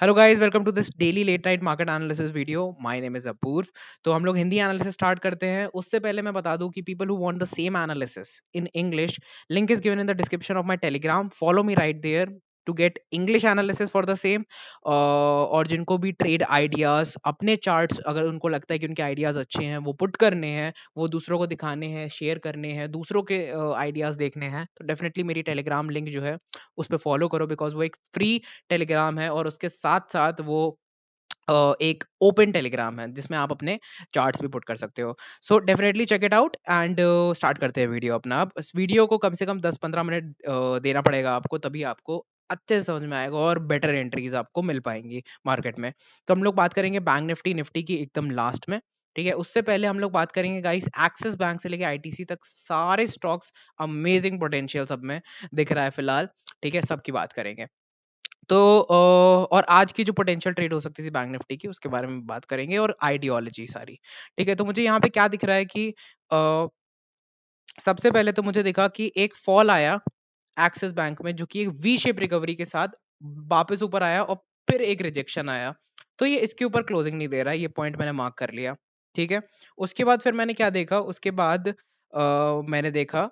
Hello guys, welcome to this daily late night market analysis video. My name is Apoorv. तो हम लोग Hindi analysis start करते हैं। उससे पहले मैं बता दूं कि people who want the same analysis in English, link is given in the description of my Telegram. Follow me right there to get English analysis for the same. और जिनको भी ट्रेड आइडियाज, अपने चार्ट्स अगर उनको लगता है कि उनके आइडियाज अच्छे हैं, वो पुट करने हैं, वो दूसरों को दिखाने हैं, शेयर करने हैं, दूसरों के आइडियाज देखने हैं, तो डेफिनेटली मेरी टेलीग्राम लिंक जो है उस पर फॉलो करो, बिकॉज वो एक फ्री टेलीग्राम है और उसके साथ साथ वो एक ओपन टेलीग्राम है जिसमें आप अपने चार्ट्स भी पुट कर सकते हो। So definitely check it out and start करते हैं वीडियो अपना। अब इस वीडियो को कम से कम 10-15 मिनट देना पड़ेगा आपको, तभी आपको अच्छे से समझ में आएगा और बेटर एंट्रीज आपको मिल पाएंगी मार्केट में। तो हम लोग बात करेंगे बैंक निफ्टी निफ्टी की एकदम लास्ट में। ठीक है, उससे पहले हम लोग बात करेंगे गाइस, एक्सिस बैंक से लेके आईटीसी तक सारे स्टॉक्स अमेजिंग पोटेंशियल सब में दिख रहा है फिलहाल। ठीक है, सबकी बात करेंगे। तो और आज की जो पोटेंशियल ट्रेड हो सकती थी बैंक निफ्टी की, उसके बारे में बात करेंगे और आइडियोलॉजी सारी। ठीक है, तो मुझे यहाँ पे क्या दिख रहा है कि सबसे पहले तो मुझे दिखा कि एक फॉल आया एक्सिस बैंक में, जो कि एक वी शेप रिकवरी के साथ वापस ऊपर आया और फिर एक रिजेक्शन आया। तो ये इसके ऊपर क्लोजिंग नहीं दे रहा है, ये पॉइंट मैंने मार्क कर लिया। ठीक है, उसके बाद फिर मैंने क्या देखा, उसके बाद मैंने देखा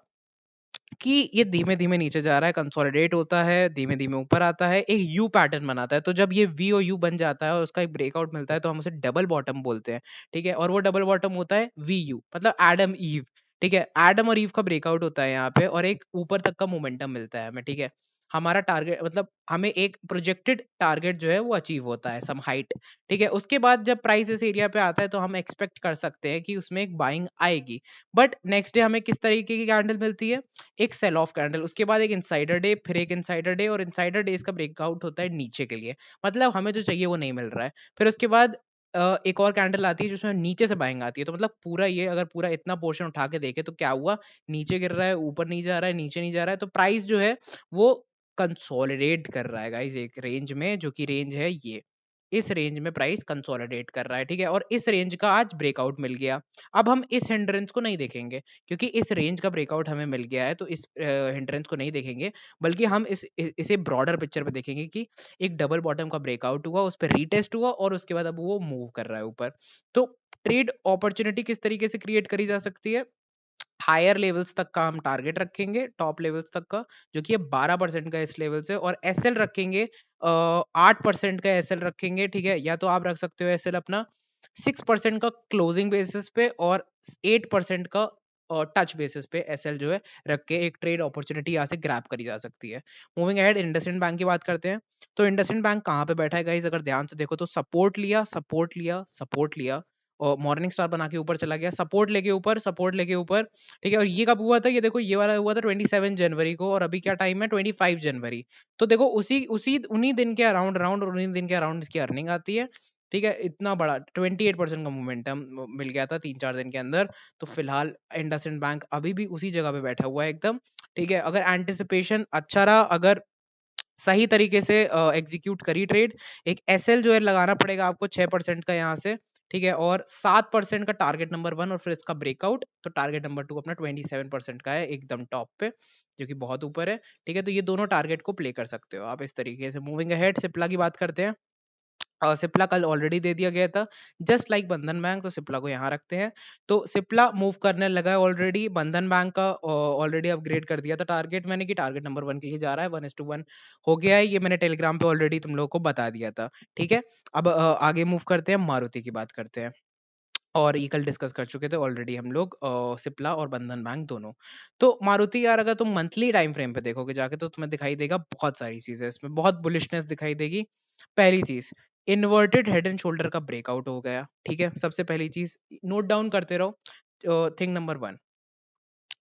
कि ये धीमे-धीमे नीचे जा रहा है, कंसोलिडेट होता है, धीमे-धीमे ऊपर आता है, एक यू पैटर्न बनाता है। तो जब ये वी और यू बन जाता है और उसका एक ब्रेकआउट मिलता है, तो हम उसे डबल बॉटम बोलते हैं। ठीक है, और वो डबल बॉटम होता है वी यू, मतलब एडम ईव। ठीक है, एडम और ईव का ब्रेकआउट होता है यहाँ पे और एक ऊपर तक का मोमेंटम मिलता है हमें। ठीक है, हमारा टारगेट मतलब हमें एक प्रोजेक्टेड टारगेट जो है वो अचीव होता है, सम हाइट। ठीक है, उसके बाद जब प्राइस इस एरिया पे आता है तो हम एक्सपेक्ट कर सकते हैं कि उसमें एक बाइंग आएगी। बट नेक्स्ट डे हमें किस तरीके की कैंडल मिलती है? एक सेल ऑफ कैंडल, उसके बाद एक इनसाइडर डे, फिर एक इनसाइडर डे, और इनसाइडर डेज का ब्रेकआउट होता है नीचे के लिए। मतलब हमें जो चाहिए वो नहीं मिल रहा है। फिर उसके बाद एक और कैंडल आती है जिसमें नीचे से बाइंग आती है। तो मतलब पूरा ये अगर पूरा इतना पोर्शन उठा के देखे तो क्या हुआ, नीचे गिर रहा है, ऊपर नहीं जा रहा है, नीचे नहीं जा रहा है। तो प्राइस जो है वो कंसोलिडेट कर रहा है गाइस एक रेंज में, जो कि रेंज है ये। इस रेंज में प्राइस कंसोलिडेट कर रहा है। ठीक है, और इस रेंज का आज ब्रेकआउट मिल गया। अब हम इस हिंड्रेंस को नहीं देखेंगे, क्योंकि इस रेंज का ब्रेकआउट हमें मिल गया है, तो इस हिंड्रेंस को नहीं देखेंगे, बल्कि हम इसे ब्रॉडर पिक्चर पे देखेंगे कि एक डबल बॉटम का ब्रेकआउट हुआ, उस पर रीटेस्ट हुआ और उसके बाद अब वो मूव कर रहा है ऊपर। तो ट्रेड अपॉर्चुनिटी किस तरीके से क्रिएट करी जा सकती है? हायर लेवल्स तक का हम टारगेट रखेंगे, टॉप लेवल्स तक का, जो कि ये 12% का इस लेवल से, और एसएल रखेंगे 8% का एसएल रखेंगे। ठीक है, या तो आप रख सकते हो एसएल अपना 6% का क्लोजिंग बेसिस पे और 8% का टच बेसिस पे एसएल जो है रख के एक ट्रेड अपॉर्चुनिटी यहाँ से ग्रैब करी जा सकती है। मूविंग अहेड, इंडसइंड बैंक की बात करते हैं। तो इंडसइंड बैंक कहाँ पे बैठा है गाइस? अगर ध्यान से देखो तो सपोर्ट लिया, सपोर्ट लिया, सपोर्ट लिया, और मॉर्निंग स्टार बना के ऊपर चला गया, सपोर्ट लेके ऊपर, सपोर्ट लेके ऊपर। ठीक है, और ये कब हुआ था? ये देखो, ये वाला हुआ था 27 जनवरी को, और अभी क्या टाइम है? 25 जनवरी। तो देखो उसी उसी उन्हीं दिन के अराउंड अराउंड और उन्हीं दिन के अराउंड इसकी अर्निंग आती है। ठीक है, इतना बड़ा 28% का मोमेंटम मिल गया था 3-4 दिन के अंदर। तो फिलहाल इंडसइंड बैंक अभी भी उसी जगह पे बैठा हुआ है एकदम। ठीक है, अगर एंटिसिपेशन अच्छा रहा, अगर सही तरीके से एग्जीक्यूट करी ट्रेड, एक एसएल जो है लगाना पड़ेगा आपको 6% का यहाँ से। ठीक है, और 7% का टारगेट नंबर वन, और फिर इसका ब्रेकआउट, तो टारगेट नंबर टू अपना 27% का है एकदम टॉप पे, जो कि बहुत ऊपर है। ठीक है, तो ये दोनों टारगेट को प्ले कर सकते हो आप इस तरीके से। मूविंग अहेड, सिप्ला की बात करते हैं। सिप्ला कल ऑलरेडी दे दिया गया था, जस्ट लाइक बंधन बैंक, तो सिप्ला को यहाँ रखते हैं। तो सिप्ला मूव करने लगा है ऑलरेडी। बंधन बैंक का ऑलरेडी अपग्रेड कर दिया था टारगेट मैंने, कि टारगेट नंबर 1 के लिए जा रहा है, 1:1 हो गया है। ये मैंने टेलीग्राम पे ऑलरेडी तुम लोगों को बता दिया था। ठीक है, अब आगे मूव करते हैं, मारुति की बात करते हैं। और ये कल डिस्कस कर चुके थे ऑलरेडी हम लोग, सिप्ला और बंधन बैंक दोनों। तो मारुति यार, अगर तुम मंथली टाइम फ्रेम पे देखोगे जाके, तो तुम्हें दिखाई देगा बहुत सारी चीजें इसमें, बहुत बुलिशनेस दिखाई देगी। पहली चीज, इन्वर्टेड हेड एंड शोल्डर का ब्रेकआउट हो गया। ठीक है, सबसे पहली चीज नोट डाउन करते रहो। Thing number 1,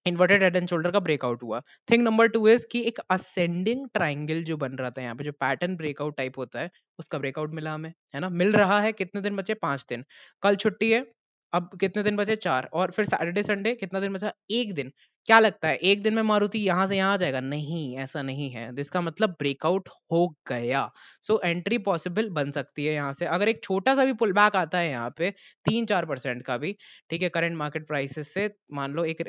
inverted head and shoulder का ब्रेकआउट हुआ। थिंग नंबर 2 इज कि एक असेंडिंग ट्राइंगल जो बन रहा था यहाँ पे, जो पैटर्न ब्रेकआउट टाइप होता है, उसका ब्रेकआउट मिला हमें, है ना? मिल रहा है। कितने दिन बचे? 5 दिन। कल छुट्टी है, अब कितने दिन बचे? 4। और फिर सैटरडे संडे कितना दिन बचा? 1 दिन। क्या लगता है एक दिन में मारुति यहाँ से यहाँ आ जाएगा? नहीं, ऐसा नहीं है। तो इसका मतलब ब्रेकआउट हो गया। सो एंट्री पॉसिबल बन सकती है यहाँ से, अगर एक छोटा सा भी पुल बैक आता है यहाँ पे 3-4% का भी। ठीक है, करंट मार्केट प्राइसेस से मान लो एक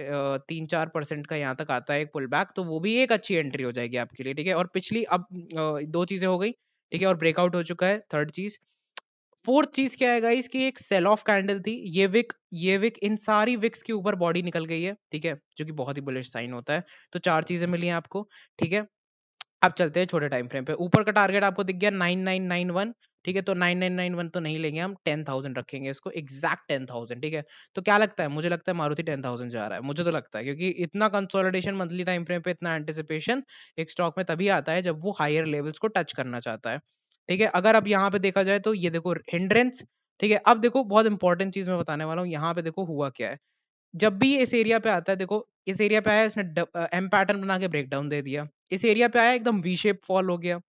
3-4% का यहाँ तक आता है एक पुल बैक, तो वो भी एक अच्छी एंट्री हो जाएगी आपके लिए। ठीक है, और पिछली अब 2 चीजें हो गई। ठीक है, और ब्रेकआउट हो चुका है, थर्ड चीज। फोर्थ चीज क्या है गाइस कि एक सेल ऑफ कैंडल थी, ये विक इन सारी विक्स के ऊपर बॉडी निकल गई है, ठीक है, जो कि बहुत ही बुलिश साइन होता है। तो चार चीजें मिली हैं आपको, ठीक है। अब चलते हैं छोटे टाइम फ्रेम पे। ऊपर का टारगेट आपको दिख गया 9991, ठीक है, तो 9991 तो नहीं लेंगे हम, 10,000 रखेंगे इसको, एग्जैक्ट 10,000, ठीक है। तो क्या लगता है, मुझे लगता है मारुति 10,000 जा रहा है, मुझे तो लगता है, क्योंकि इतना कंसोलिडेशन मंथली टाइम फ्रेम पे, इतना एंटिसिपेशन एक स्टॉक में तभी आता है जब वो हायर लेवल्स को टच करना चाहता है, ठीक है। अगर अब यहाँ पे देखा जाए तो ये देखो हिंड्रेंस, ठीक है। अब देखो बहुत इंपॉर्टेंट चीज मैं बताने वाला हूँ, यहाँ पे देखो हुआ क्या है। जब भी ये इस एरिया पे आता है, देखो इस एरिया पे आया, इसने एम पैटर्न बना के ब्रेक डाउन दे दिया, इस एरिया पे आया एकदम वी शेप फॉल हो गया,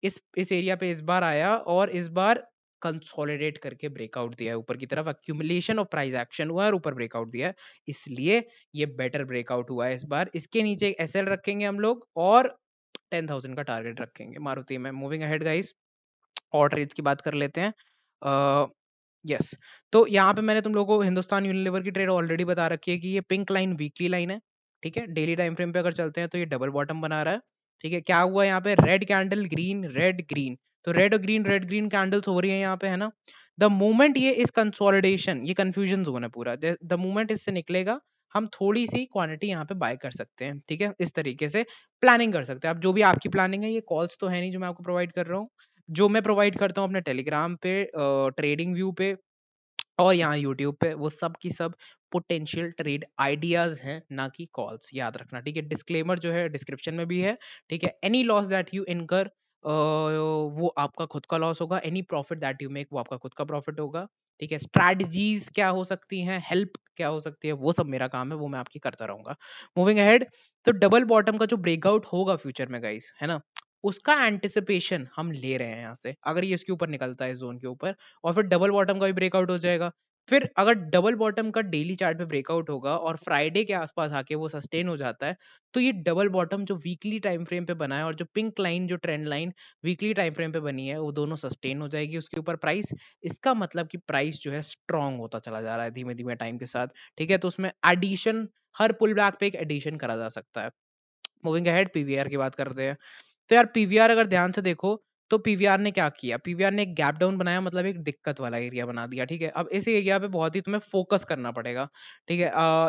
इस एरिया पे इस बार आया और इस बार कंसोलिडेट करके ब्रेकआउट दिया है ऊपर की तरफ, अक्यूमुलेशन ऑफ प्राइस एक्शन हुआ है और ऊपर ब्रेकआउट दिया है, इसलिए ये बेटर ब्रेकआउट हुआ है इस बार। इसके नीचे एक एसएल रखेंगे हम लोग और 10,000 का टारगेट रखेंगे मारुति में। मूविंग अहेड गाइस, और ट्रेड्स की बात कर लेते हैं। यस, तो यहाँ पे मैंने तुम लोगों को हिंदुस्तान यूनिलीवर की ट्रेड ऑलरेडी बता रखी है कि ये पिंक लाइन वीकली लाइन है, ठीक है। डेली टाइम फ्रेम पे अगर चलते हैं तो ये डबल बॉटम बना रहा है, ठीक है। क्या हुआ यहाँ पे, red candle green red green, तो रेड ग्रीन कैंडल्स हो रही है यहाँ पे, है ना। द मोमेंट ये इस कंसोलिडेशन, ये कंफ्यूजन जोन है पूरा, द मोमेंट इससे निकलेगा, हम थोड़ी सी क्वांटिटी यहाँ पे बाय कर सकते हैं, ठीक है। इस तरीके से प्लानिंग कर सकते हैं आप, जो भी आपकी प्लानिंग है, ये कॉल्स तो है नहीं जो मैं आपको प्रोवाइड कर रहा हूँ, जो मैं प्रोवाइड करता हूँ अपने टेलीग्राम पे, ट्रेडिंग व्यू पे और यहाँ यूट्यूब पे, वो सब की सब पोटेंशियल ट्रेड आइडियाज हैं, ना कि कॉल्स, याद रखना, ठीक है। डिस्क्लेमर जो है डिस्क्रिप्शन में भी है, ठीक है। एनी लॉस दैट यू इनकर, वो आपका खुद का लॉस होगा, any profit that you make वो आपका खुद का प्रॉफिट होगा, ठीक है। स्ट्रैटेजीज क्या हो सकती हैं, हेल्प क्या हो सकती है, वो सब मेरा काम है, वो मैं आपकी करता रहूंगा। मूविंग अहेड, तो डबल बॉटम का जो ब्रेकआउट होगा फ्यूचर में गाइस, है ना, उसका एंटिसिपेशन हम ले रहे हैं यहाँ से, अगर ये इसके ऊपर निकलता है जोन के ऊपर, और फिर डबल बॉटम का भी ब्रेकआउट हो जाएगा। फिर अगर डबल बॉटम का डेली चार्ट पे ब्रेकआउट होगा और फ्राइडे के आसपास आके वो सस्टेन हो जाता है, तो ये डबल बॉटम जो वीकली टाइम फ्रेम पे बना है और जो पिंक लाइन जो trend line weekly time frame पे बनी है, वो दोनों सस्टेन हो जाएगी उसके ऊपर प्राइस। इसका मतलब कि प्राइस जो है स्ट्रांग होता चला जा रहा है धीमे धीमे टाइम के साथ, ठीक है। तो उसमें एडिशन, हर पुल बैक पे एक एडिशन करा जा सकता है। मूविंग अहेड, पीवीआर की बात करते हैं। तो यार पीवीआर अगर ध्यान से देखो, तो पीवीआर ने क्या किया, पीवीआर ने एक गैप डाउन बनाया, मतलब एक दिक्कत वाला एरिया बना दिया, ठीक है। अब इस एरिया पे बहुत ही तुम्हें फोकस करना पड़ेगा, ठीक है।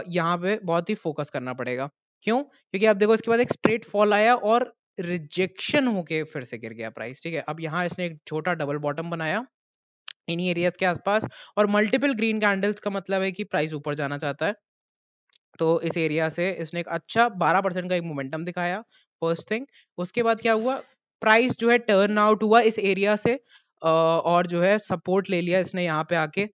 यहाँ पे बहुत ही फोकस करना पड़ेगा, क्यों, क्योंकि आप देखो इसके बाद एक स्ट्रेट फॉल आया और रिजेक्शन होके फिर से गिर गया प्राइस, ठीक है। अब यहाँ इसने एक छोटा डबल बॉटम बनाया इन्हीं एरियाज के आसपास, और मल्टीपल ग्रीन कैंडल्स का मतलब है कि प्राइस ऊपर जाना चाहता है। तो इस एरिया से इसने एक अच्छा 12% का एक मोमेंटम दिखाया, फर्स्ट थिंग। उसके बाद क्या हुआ, प्राइस जो है टर्न आउट हुआ इस एरिया से, और जो है सपोर्ट ले लिया इसने यहाँ पे आके,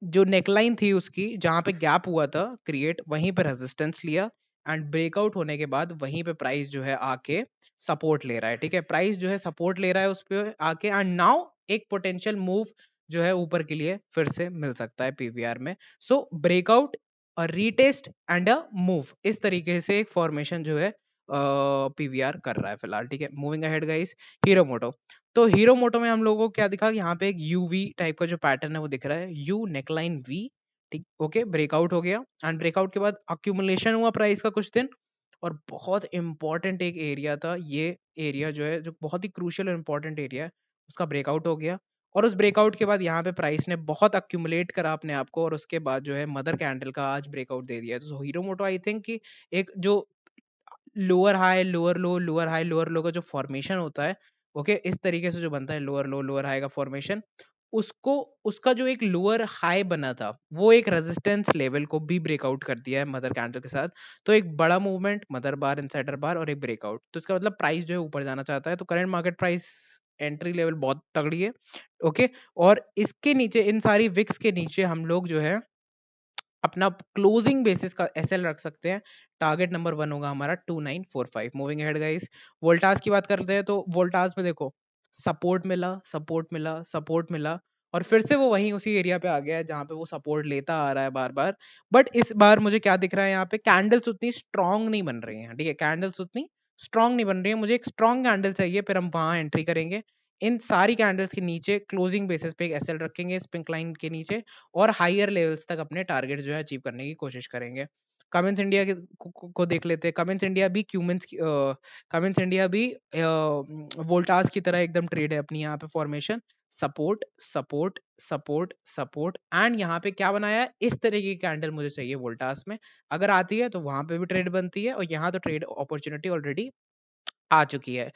जो नेकलाइन थी उसकी जहां पे गैप हुआ था क्रिएट, वहीं पे रेजिस्टेंस लिया, एंड ब्रेकआउट होने के बाद वहीं पे प्राइस जो है आके सपोर्ट ले रहा है, ठीक है। प्राइस जो है सपोर्ट ले रहा है उस पे आके, एंड नाउ एक पोटेंशियल मूव जो है ऊपर के लिए फिर से मिल सकता है पीवीआर में। So breakout, retest and a move, इस तरीके से एक फॉर्मेशन जो है पीवीआर कर रहा है फिलहाल, ठीक है। मूविंग अहेड गाइस, हीरो मोटो, तो हीरो मोटो में हम लोगों को क्या दिखा कि यहाँ पे एक यूवी टाइप का जो पैटर्न है वो दिख रहा है, यू नेकलाइन वी, ठीक, ओके। ब्रेकआउट हो गया, एंड ब्रेकआउट के बाद अक्यूमुलेशन हुआ प्राइस का कुछ दिन, और बहुत इंपॉर्टेंट एक एरिया था ये, एरिया जो है जो बहुत ही क्रूशियल और इंपॉर्टेंट एरिया है, उसका ब्रेकआउट हो गया। और उस ब्रेकआउट के बाद यहाँ पे प्राइस ने बहुत अक्यूमुलेट करा अपने आप को, और उसके बाद जो है मदर कैंडल का आज ब्रेकआउट दे दिया। तो हीरो मोटो आई थिंक कि एक जो लोअर हाई लोअर लो, लोअर हाई लोअर लो का जो फॉर्मेशन होता है, ओके, इस तरीके से जो बनता है लोअर लो लोअर हाई का फॉर्मेशन, उसको, उसका जो एक लोअर हाई बना था वो एक रेजिस्टेंस लेवल को भी ब्रेकआउट कर दिया है मदर कैंडल के साथ। तो एक बड़ा मूवमेंट, मदर बार इनसाइडर बार और एक ब्रेकआउट, तो इसका मतलब प्राइस जो है ऊपर जाना चाहता है। तो current market price entry level बहुत तगड़ी है, ओके। और इसके नीचे, इन सारी विक्स के नीचे हम लोग जो है अपना क्लोजिंग बेसिस का एसएल रख सकते हैं। टारगेट नंबर 1 होगा हमारा 2945। मूविंग अहेड गाइस, वोल्टास की बात करते हैं, तो वोल्टास में देखो सपोर्ट मिला, सपोर्ट मिला, सपोर्ट मिला, और फिर से वो वहीं उसी एरिया पे आ गया है जहां पे वो सपोर्ट लेता आ रहा है बार बार। बट इस बार मुझे क्या दिख रहा है, यहाँ पे कैंडल्स उतनी स्ट्रांग नहीं बन रही हैं, ठीक है। कैंडल्स उतनी स्ट्रांग नहीं बन रही है, मुझे एक स्ट्रांग कैंडल चाहिए, फिर हम वहां एंट्री करेंगे। इन सारी कैंडल्स के नीचे क्लोजिंग बेसिस पे एक एसएल रखेंगे इस पिंक लाइन के नीचे, और हायर लेवल्स तक अपने टारगेट जो है अचीव करने की कोशिश करेंगे। कमिंस इंडिया को देख लेते हैं। कमिंस इंडिया भी कमिंस इंडिया भी वोल्टास की तरह एकदम ट्रेड है अपनी यहाँ पे formation, support support support support, and यहाँ पे क्या बनाया है, इस तरीके की कैंडल मुझे चाहिए वोल्टास में। अगर आती है तो वहां पे भी ट्रेड बनती है, और यहाँ तो ट्रेड अपॉर्चुनिटी ऑलरेडी आ चुकी है।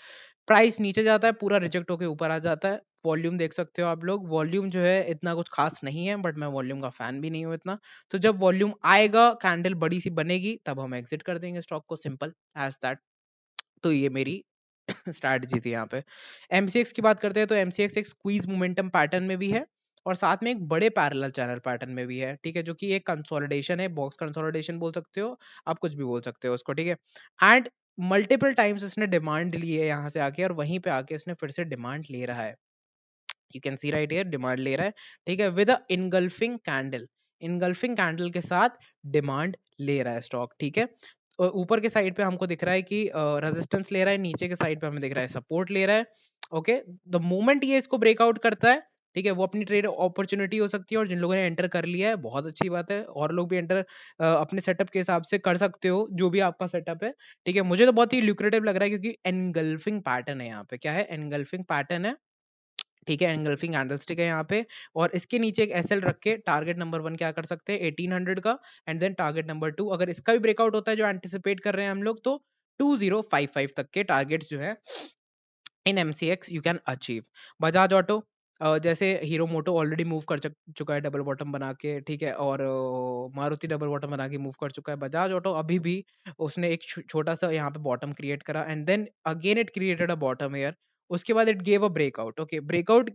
प्राइस नीचे जाता है, पूरा रिजेक्ट होके ऊपर आ जाता है। वॉल्यूम देख सकते हो आप लोग, वॉल्यूम जो है इतना कुछ खास नहीं है, बट मैं वॉल्यूम का फैन भी नहीं हूँ इतना। तो जब वॉल्यूम आएगा, कैंडल बड़ी सी बनेगी, तब हम एग्जिट कर देंगे स्टॉक को, सिंपल एज दैट। तो ये मेरी स्ट्रैटेजी थी यहाँ पे। एमसीएक्स की बात करते हैं तो एमसीएक्स एक स्क्वीज मोमेंटम पैटर्न में भी है, और साथ में एक बड़े पैरेलल चैनल पैटर्न में भी है, ठीक है, जो कि एक कंसोलिडेशन है, बॉक्स कंसोलिडेशन बोल सकते हो, आप कुछ भी बोल सकते हो उसको, ठीक है। एंड मल्टीपल टाइम्स इसने डिमांड ली है यहाँ से आके, और वहीं पे आके इसने फिर से डिमांड ले रहा है। You can see right here, demand ले रहा है, ठीक है, with a engulfing candle. Engulfing candle के साथ डिमांड ले रहा है स्टॉक, ठीक है। और ऊपर के साइड पे हमको दिख रहा है कि रेजिस्टेंस ले रहा है, नीचे के साइड पे हमें दिख रहा है सपोर्ट ले रहा है। ओके, द मोमेंट ये इसको ब्रेकआउट करता है, ठीक है, वो अपनी ट्रेड अपॉर्चुनिटी हो सकती है, और जिन लोगों ने एंटर कर लिया है बहुत अच्छी बात है, और लोग भी एंटर अपने सेटअप के हिसाब से कर सकते हो, जो भी आपका सेटअप है, ठीक है। मुझे तो बहुत ही ल्यूक्रेटिव लग रहा है, क्योंकि एनगल्फिंग पैटर्न है यहाँ पे, क्या है, एनगल्फिंग पैटर्न है, ठीक है, एंगल्फिंग कैंडलस्टिक है यहाँ पे। और इसके नीचे एक एसएल रख के टारगेट नंबर 1 क्या कर सकते हैं, 1800 का, एंड देन टारगेट नंबर 2, अगर इसका भी ब्रेकआउट होता है जो एंटिसिपेट कर रहे हैं हम लोग, तो 2055 तक के टारगेट्स जो है in MCX you can achieve. Bajaj Auto, जैसे हीरो मोटो ऑलरेडी मूव कर चुका है डबल बॉटम बना के, ठीक है, और मारुति डबल बॉटम बना के मूव कर चुका है। बजाज ऑटो अभी भी उसने एक छोटा सा यहाँ पे बॉटम क्रिएट करा, and then again it created a bottom here. उसके बाद it gave a breakout, okay, breakout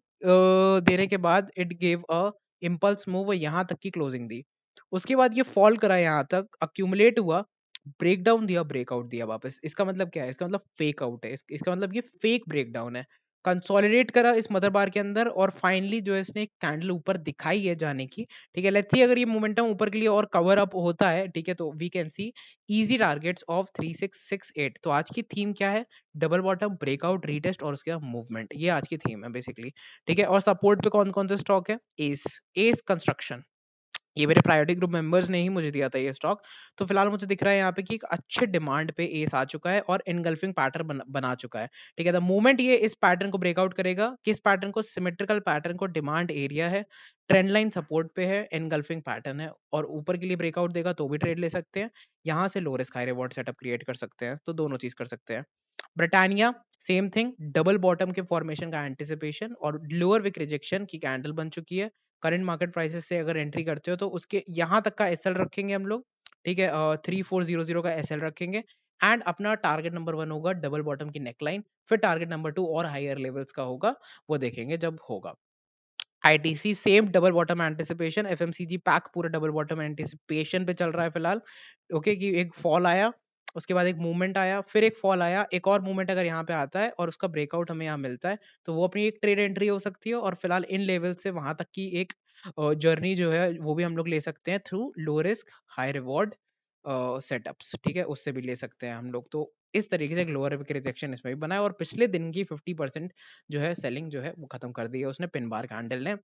देने के बाद it gave a impulse move, यहाँ तक की क्लोजिंग दी। उसके बाद ये फॉल करा, यहाँ तक अक्यूमुलेट हुआ, ब्रेकडाउन दिया, ब्रेकआउट दिया वापस। इसका मतलब क्या है, इसका मतलब फेक आउट है, इसका मतलब ये फेक ब्रेकडाउन है। कंसोलिडेट करा इस मदर बार के अंदर, और फाइनली जो है इसने एक कैंडल ऊपर दिखाई है जाने की, ठीक है। लेट्स सी अगर ये मोमेंटम ऊपर के लिए और कवर अप होता है, ठीक है, तो we can see easy targets of 3668। तो आज की थीम क्या है, डबल बॉटम ब्रेकआउट रीटेस्ट और उसके बाद मूवमेंट, ये आज की थीम है बेसिकली, ठीक है। और सपोर्ट पे कौन कौन से स्टॉक है, एस एस कंस्ट्रक्शन, ये मेरे प्रायोरिटी ग्रुप मेंबर्स ने ही मुझे दिया था ये स्टॉक। तो फिलहाल मुझे दिख रहा है यहाँ पे कि एक अच्छे डिमांड पे एस आ चुका है, और इनगल्फिंग पैटर्न बना चुका है, ठीक है। द मोमेंट ये इस पैटर्न को ब्रेकआउट करेगा, किस पैटर्न को, सिमेट्रिकल पैटर्न को, डिमांड एरिया है, ट्रेंड लाइन सपोर्ट पे है, इनगल्फिंग पैटर्न है, और ऊपर के लिए ब्रेकआउट देगा तो भी ट्रेड ले सकते हैं, यहाँ से low risk high reward setup create कर सकते हैं, तो दोनों चीज कर सकते हैं। Britannia same thing, double bottom के फॉर्मेशन का एंटिसिपेशन और लोअर विक रिजेक्शन की कैंडल बन चुकी है। करंट मार्केट प्राइसेस से अगर एंट्री करते हो तो उसके यहाँ तक का एसएल रखेंगे हम लोग, ठीक है, 3400 का एसएल रखेंगे, एंड अपना टारगेट नंबर 1 होगा डबल बॉटम की नेकलाइन, फिर टारगेट नंबर 2 और हायर लेवल्स का होगा, वो देखेंगे जब होगा। ITC same double bottom anticipation, FMCG pack पूरा डबल बॉटम एंटिसिपेशन पे चल रहा है फिलहाल, ओके, कि एक फॉल आया, उसके बाद एक मूवमेंट आया, फिर एक फॉल आया, एक और मूवमेंट अगर यहाँ पे आता है और उसका ब्रेकआउट हमें यहाँ मिलता है, तो वो अपनी एक ट्रेड एंट्री हो सकती है, और फिलहाल इन लेवल से वहां तक की एक जर्नी जो है वो भी हम लोग ले सकते हैं through low risk high reward setups, ठीक है, उससे भी ले सकते हैं हम लोग। तो इस तरीके से एक लोअर रिजेक्शन इसमें भी बना है, और पिछले दिन की 50% जो है सेलिंग जो है वो खत्म कर दी है उसने पिन बार कैंडल ने।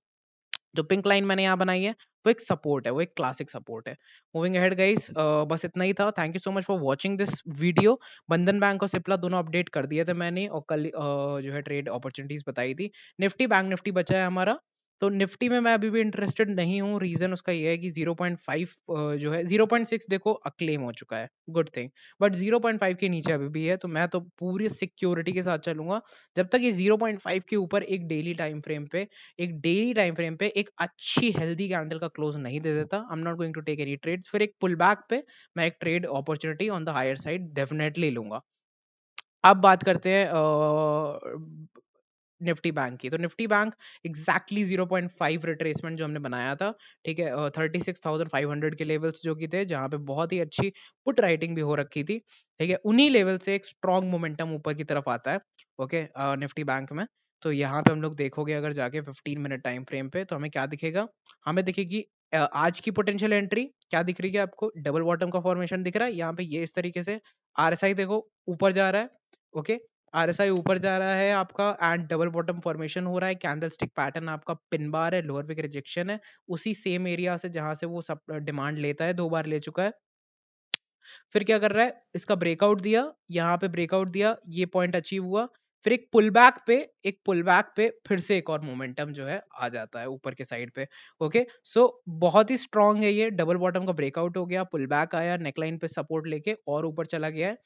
जो पिंक लाइन मैंने यहाँ बनाई है वो एक सपोर्ट है, वो एक क्लासिक सपोर्ट है। मूविंग अहेड गाइस, बस इतना ही था। Thank you so much for watching this video. बंधन बैंक और सिप्ला दोनों अपडेट कर दिए थे मैंने, और कल जो है ट्रेड अपॉर्चुनिटीज बताई थी। निफ्टी बैंक निफ्टी बचा है हमारा, तो निफ्टी में मैं अभी भी इंटरेस्टेड नहीं हूँ। रीजन उसका ये है कि 0.5 जो है 0.6 देखो अक्लेम हो चुका है, गुड थिंग, बट 0.5 के नीचे अभी भी है, तो मैं तो पूरी सिक्योरिटी के साथ चलूंगा जब तक ये 0.5 के ऊपर एक डेली टाइम फ्रेम पे एक अच्छी हेल्दी कैंडल का क्लोज नहीं दे देता। I am not going to take any trades. फिर एक पुल बैक पे मैं एक trade opportunity on the higher side definitely लूंगा। अब बात करते हैं निफ्टी बैंक की। तो निफ्टी बैंक एग्जैक्टली 0.5 रिट्रेसमेंट जो हमने बनाया था, ठीक है, 36,500 के लेवल्स जो कि थे, जहां पे बहुत ही अच्छी पुट राइटिंग भी हो रखी थी, ठीक है, उन्हीं लेवल से एक स्ट्रॉन्ग मोमेंटम ऊपर की तरफ आता है, ओके, निफ्टी बैंक में। तो यहाँ पे हम लोग देखोगे अगर जाके 15 मिनट टाइम फ्रेम पे, तो हमें क्या दिखेगा, हमें दिखेगी आज की पोटेंशियल एंट्री क्या दिख रही है आपको, डबल बॉटम का फॉर्मेशन दिख रहा है यहाँ पे, ये इस तरीके से आरएसआई देखो ऊपर जा रहा है, ओके, आरएसआई ऊपर जा रहा है आपका, एंड डबल बॉटम फॉर्मेशन हो रहा है, कैंडलस्टिक पैटर्न आपका पिन बार है, लोअर विक रिजेक्शन है, उसी सेम एरिया से जहां से वो सब डिमांड लेता है, 2 बार ले चुका है, फिर क्या कर रहा है, इसका ब्रेकआउट दिया, यहाँ पे ब्रेकआउट दिया, ये पॉइंट अचीव हुआ, फिर एक पुल बैक पे फिर से एक और मोमेंटम जो है आ जाता है ऊपर के साइड पे। ओके, सो बहुत ही स्ट्रांग है ये, डबल बॉटम का ब्रेकआउट हो गया, पुल बैक आया, नेकलाइन पे सपोर्ट लेके और ऊपर चला गया है।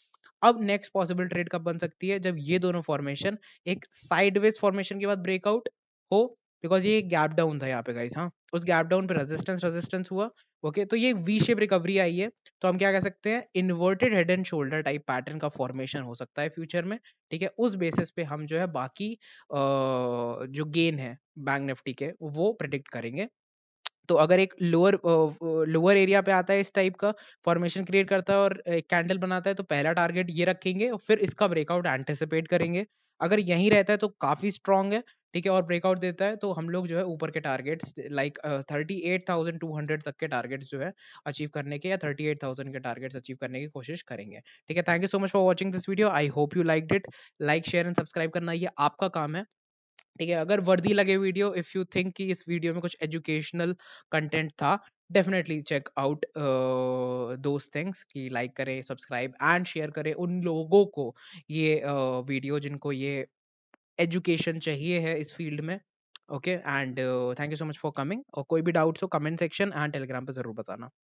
अब नेक्स्ट पॉसिबल ट्रेड कब बन सकती है, जब ये दोनों फॉर्मेशन एक साइडवेज फॉर्मेशन के बाद ब्रेकआउट हो, बिकॉज ये गैप डाउन था यहाँ पे गाइस। हाँ, उस गैप डाउन पे रेजिस्टेंस रेजिस्टेंस हुआ। ओके, तो ये वी शेप रिकवरी आई है, तो हम क्या कह सकते हैं, inverted head and shoulder type pattern का फॉर्मेशन हो सकता है फ्यूचर में। ठीक है, उस बेसिस पे हम जो है बाकी जो गेन है बैंक निफ्टी के वो प्रिडिक्ट करेंगे। तो अगर एक लोअर एरिया पे आता है, इस टाइप का फॉर्मेशन क्रिएट करता है और एक कैंडल बनाता है, तो पहला टारगेट ये रखेंगे और फिर इसका ब्रेकआउट एंटिसिपेट करेंगे। अगर यहीं रहता है तो काफी स्ट्रांग है। ठीक है, और ब्रेकआउट देता है तो हम लोग जो है ऊपर के टारगेट्स लाइक 38,200 तक के टारगेट्स जो है अचीव करने के, या 38,000 के टारगेट्स अचीव करने की कोशिश करेंगे। ठीक है, thank you so much for watching this video, I hope you liked it. Like share and subscribe करना ये आपका काम है। ठीक है, अगर वर्दी लगे वीडियो, इफ यू थिंक कि इस वीडियो में कुछ एजुकेशनल कंटेंट था, definitely check out those things, कि लाइक करें, सब्सक्राइब एंड शेयर करें उन लोगों को ये वीडियो जिनको ये एजुकेशन चाहिए है इस फील्ड में। Okay, and thank you so much for coming, और कोई भी डाउट्स हो कमेंट सेक्शन एंड टेलीग्राम पे जरूर बताना।